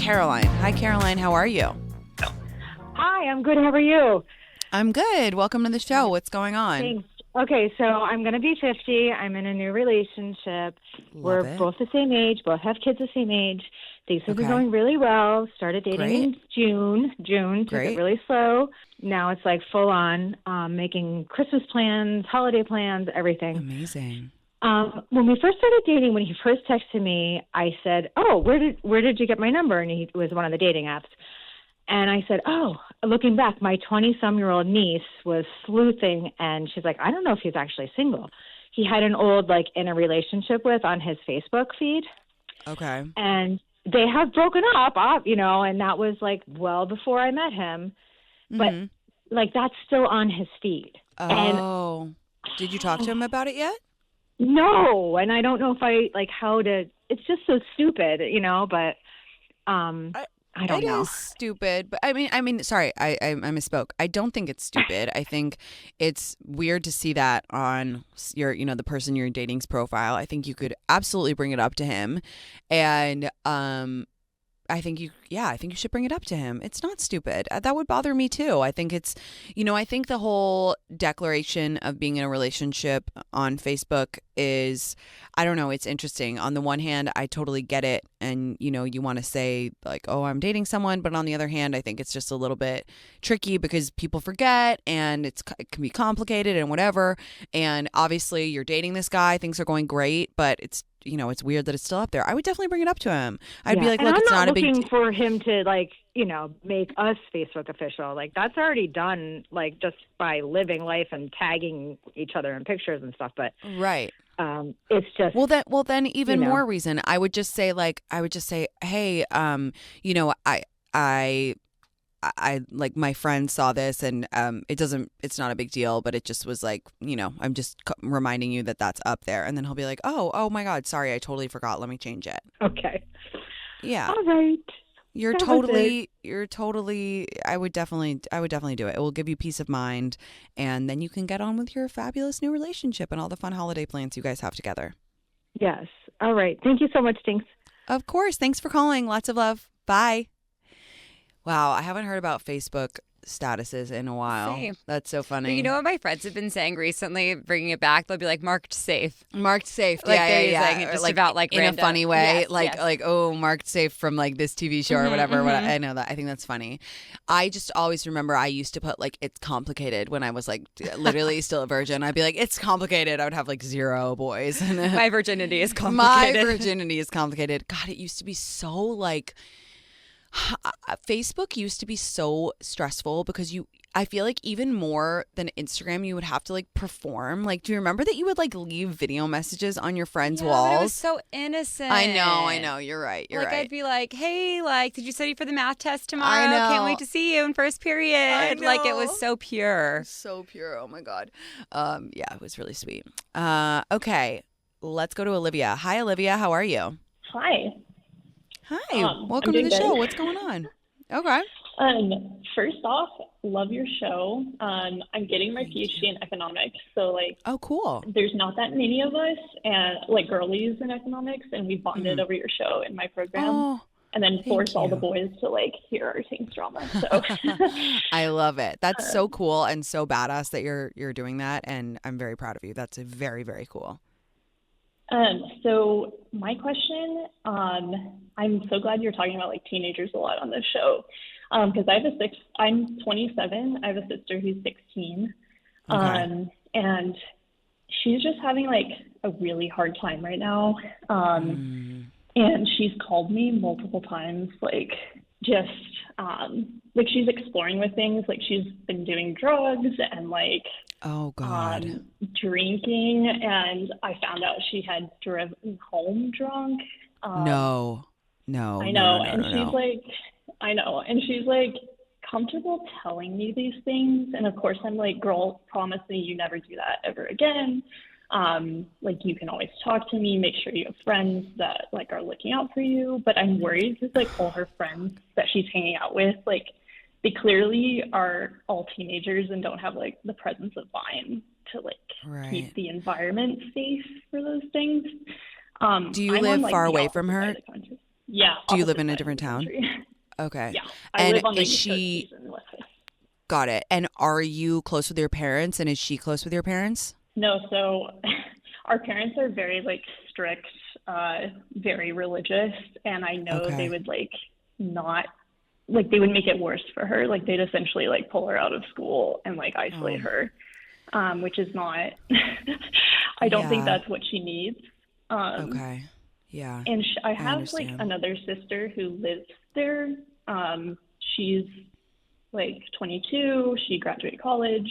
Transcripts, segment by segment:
Caroline. Hi, Caroline. How are you? Hi, I'm good. How are you? I'm good. Welcome to the show. What's going on? Thanks. Okay, so I'm going to be 50. I'm in a new relationship. Love We're it. both the same age, both have kids the same age. Things have been Okay. going really well. Started dating Great. in June. Took Great. it really slow. Now it's like full on, making Christmas plans, holiday plans, everything. Amazing. When we first started dating, when he first texted me, I said, "Oh, where did you get my number?" And it was one of the dating apps. And I said, "Oh, looking back, my 20-some-year-old niece was sleuthing, and she's like, I don't know if he's actually single." He had an old, like, in a relationship with on his Facebook feed, Okay. and they have broken up, and that was, like, well before I met him. But, Mhm. like, that's still on his feed. And Oh. Did you talk to him about it yet? no, and I don't know if how to – it's just so stupid, but I don't It know. is stupid, but I mean, sorry, I misspoke. I don't think it's stupid. I think it's weird to see that on the person you're dating's profile. I think you could absolutely bring it up to him, and I think you should bring it up to him. It's not stupid. That would bother me too. I think I think the whole declaration of being in a relationship on Facebook is, I don't know, it's interesting. On the one hand, I totally get it. And, you want to say like, oh, I'm dating someone. But on the other hand, I think it's just a little bit tricky because people forget and it can be complicated and whatever. And obviously you're dating this guy. Things are going great, but it's weird that it's still up there. I would definitely bring it up to him. I'd be like, and look, I'm it's not a big looking for him to make us Facebook official. Like that's already done, like just by living life and tagging each other in pictures and stuff. But right. It's just well then even more reason. I would just say, hey, I like my friend saw this and it's not a big deal, but it just was like, I'm just reminding you that that's up there. And then he'll be like, oh my God, sorry, I totally forgot. Let me change it. Okay. Yeah. All right. You're totally, I would definitely do it. It will give you peace of mind. And then you can get on with your fabulous new relationship and all the fun holiday plans you guys have together. Yes. All right. Thank you so much, Tinx. Of course. Thanks for calling. Lots of love. Bye. Wow. I haven't heard about Facebook statuses in a while. Same. That's so funny. You know what my friends have been saying recently, bringing it back? They'll be like, marked safe. Marked safe. Like yeah, they're yeah. using it just like, about like in random. a funny way. Yes, like, oh, marked safe from like this TV show or whatever. I know that. I think that's funny. I just always remember I used to put like, it's complicated when I was like literally still a virgin. I'd be like, it's complicated. I would have like 0 boys. My virginity is My complicated. virginity is complicated. God, it used to be so like, Facebook used to be so stressful because I feel like even more than Instagram, you would have to like perform. Like, do you remember that you would like leave video messages on your friends' walls? But it was so innocent. I know. You're right. You're right. I'd be like, hey, did you study for the math test tomorrow? I know. Can't wait to see you in first period. I Like, it know. was so pure. So pure. Oh my God. Yeah, it was really sweet. Okay, let's go to Olivia. Hi, Olivia. How are you? Hi. Hi. Welcome I'm to doing the good. show. What's going on? Okay. First off, love your show. I'm getting my PhD in economics, so Oh, cool. there's not that many of us, and girlies in economics, and we bonded over your show in my program, Oh, and then forced all the you. boys to hear our Tinx drama. So I love it. That's so cool and so badass that you're doing that, and I'm very proud of you. That's very, very cool. So my question, I'm so glad you're talking about teenagers a lot on this show, because I'm 27. I have a sister who's 16, Okay. and she's just having a really hard time right now. And she's called me multiple times, just she's exploring with things, she's been doing drugs and Oh God. drinking, and I found out she had driven home drunk. No. I know, and No. I know, and she's comfortable telling me these things, and of course I'm girl, promise me you never do that ever again. You can always talk to me, make sure you have friends that are looking out for you, but I'm worried because all her friends that she's hanging out with, they clearly are all teenagers and don't have the presence of mind to Right. keep the environment safe for those things. Do you I'm live on, far the away opposite from side her? of the country. Yeah. Do you live opposite in a side of different the town? country. Okay. Yeah, I And live on the is East Coast. she, She's in the West Coast. got it. And are you close with your parents? And is she close with your parents? No, so our parents are very like strict, very religious, and I know they Okay. would like not like they would make it worse for her. Like they'd essentially like pull her out of school and like isolate Oh, her, which is not. I don't think yeah. that's what she needs. Um, Okay. Yeah. and I I have like understand. another sister who lives there. She's like 22. She graduated college,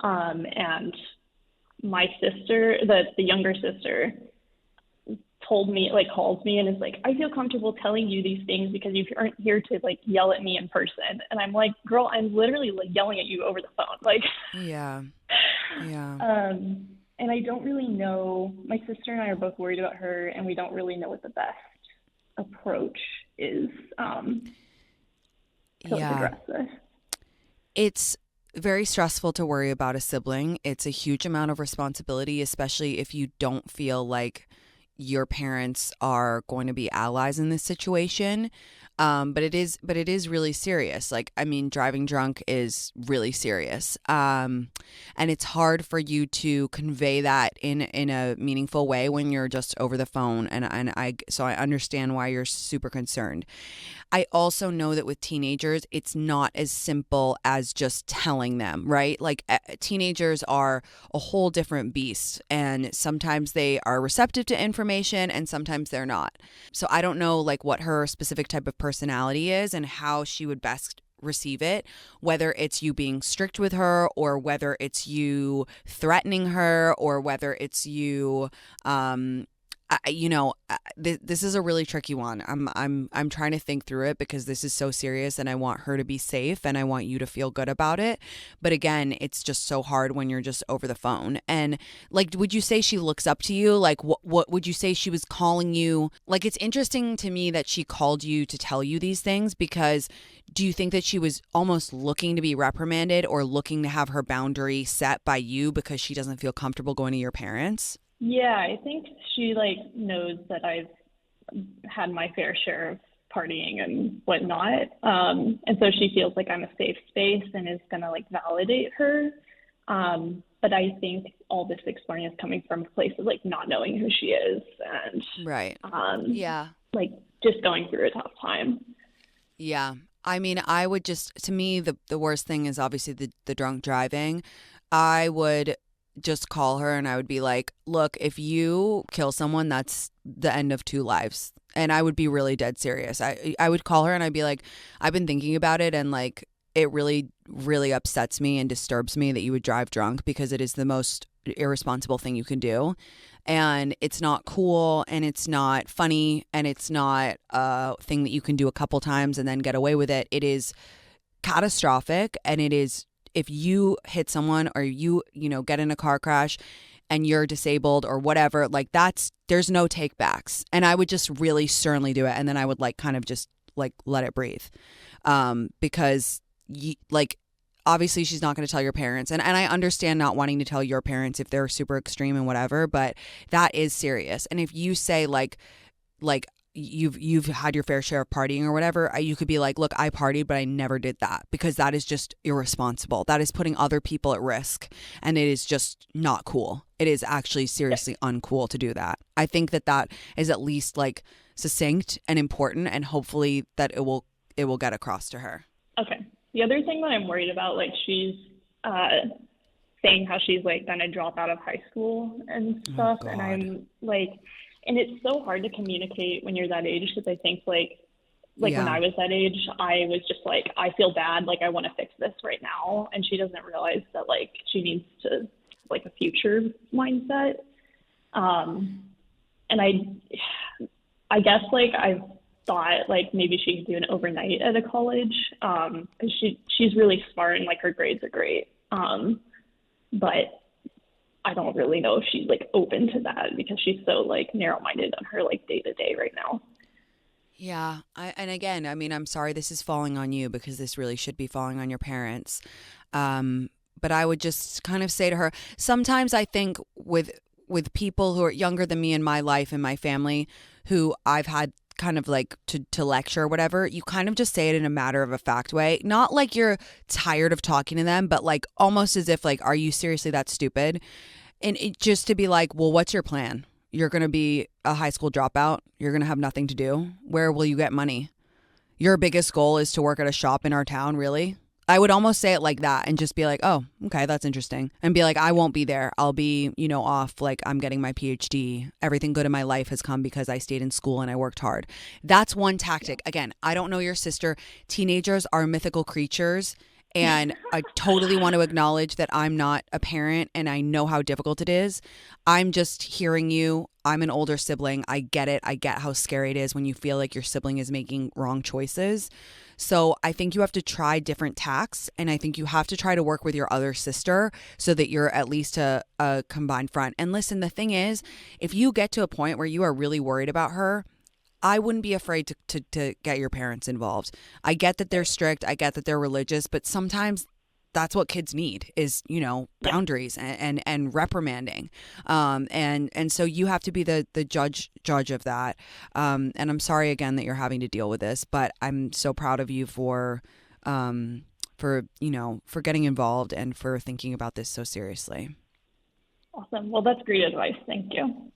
and my sister, the younger sister, told me like calls me and is like, I feel comfortable telling you these things because you aren't here to like yell at me in person. And I'm like, girl, I'm literally like yelling at you over the phone. Like, Yeah. Yeah. and I don't really know. My sister and I are both worried about her, and we don't really know what the best approach is to like Yeah. address this. It's very stressful to worry about a sibling. It's a huge amount of responsibility, especially if you don't feel like your parents are going to be allies in this situation. But it is really serious. Like, I mean, driving drunk is really serious. And it's hard for you to convey that in a meaningful way when you're just over the phone. So I understand why you're super concerned. I also know that with teenagers, it's not as simple as just telling them, right? Like teenagers are a whole different beast, and sometimes they are receptive to information and sometimes they're not. So I don't know like what her specific type of personality is and how she would best receive it, whether it's you being strict with her or whether it's you threatening her or whether it's you this is a really tricky one. I'm trying to think through it because this is so serious and I want her to be safe and I want you to feel good about it. But again, it's just so hard when you're just over the phone. And like, would you say she looks up to you? Like, what would you say she was calling you? Like, it's interesting to me that she called you to tell you these things because do you think that she was almost looking to be reprimanded or looking to have her boundary set by you because she doesn't feel comfortable going to your parents? Yeah, I think she like knows that I've had my fair share of partying and whatnot. And so she feels like I'm a safe space and is gonna like validate her. But I think all this exploring is coming from a place of like not knowing who she is and Right. um Yeah. like just going through a tough time. Yeah. I mean, I would just, to me, the worst thing is obviously the drunk driving. I would just call her and I would be like, look, if you kill someone, that's the end of two lives. And I would be really dead serious. I would call her and I'd be like, I've been thinking about it and like, it really, really upsets me and disturbs me that you would drive drunk because it is the most irresponsible thing you can do. And it's not cool and it's not funny and it's not a thing that you can do a couple times and then get away with it. It is catastrophic and it is if you hit someone or get in a car crash and you're disabled or whatever, like there's no take backs. And I would just really sternly do it. And then I would like kind of just like let it breathe. Because like, obviously she's not going to tell your parents. And I understand not wanting to tell your parents if they're super extreme and whatever, but that is serious. And if you say like you've had your fair share of partying or whatever, you could be like, look, I partied, but I never did that because that is just irresponsible. That is putting other people at risk and it is just not cool. It is actually seriously uncool to do that. I think that is at least like succinct and important and hopefully that it will get across to her. Okay. The other thing that I'm worried about, like she's saying how she's like gonna drop out of high school and stuff, Oh, and God. I'm like, and it's so hard to communicate when you're that age because I think like when Yeah. I was that age, I was just like, I feel bad, like I want to fix this right now, and she doesn't realize that like she needs to like a future mindset. And I guess like I've thought like maybe she could do an overnight at a college because she's really smart and like her grades are great. But I don't really know if she's like open to that because she's so like narrow-minded on her like day-to-day right now. Yeah. And again, I mean, I'm sorry this is falling on you because this really should be falling on your parents. But I would just kind of say to her, sometimes I think with people who are younger than me in my life and my family who I've had kind of like to lecture or whatever, you kind of just say it in a matter of a fact way. Not like you're tired of talking to them, but like almost as if like, are you seriously that stupid? And it just to be like, well, what's your plan? You're going to be a high school dropout. You're going to have nothing to do. Where will you get money? Your biggest goal is to work at a shop in our town, really? I would almost say it like that and just be like, oh, okay, that's interesting. And be like, I won't be there. I'll be, off like I'm getting my PhD. Everything good in my life has come because I stayed in school and I worked hard. That's one tactic. Again, I don't know your sister. Teenagers are mythical creatures. And I totally want to acknowledge that I'm not a parent and I know how difficult it is. I'm just hearing you. I'm an older sibling. I get it. I get how scary it is when you feel like your sibling is making wrong choices. So I think you have to try different tacks, and I think you have to try to work with your other sister so that you're at least a combined front. And listen, the thing is, if you get to a point where you are really worried about her, I wouldn't be afraid to get your parents involved. I get that they're strict. I get that they're religious, but sometimes that's what kids need is, boundaries and reprimanding. And so you have to be the judge of that. And I'm sorry again that you're having to deal with this, but I'm so proud of you for getting involved and for thinking about this so seriously. Awesome. Well, that's great advice. Thank you.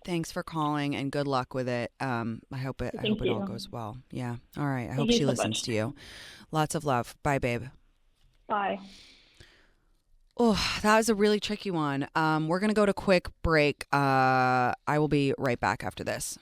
Thanks for calling and good luck with it. I hope it all goes well. Yeah. All right. I hope she listens to you. Lots of love. Bye, babe. Bye. Oh, that was a really tricky one. We're going to go to quick break. I will be right back after this.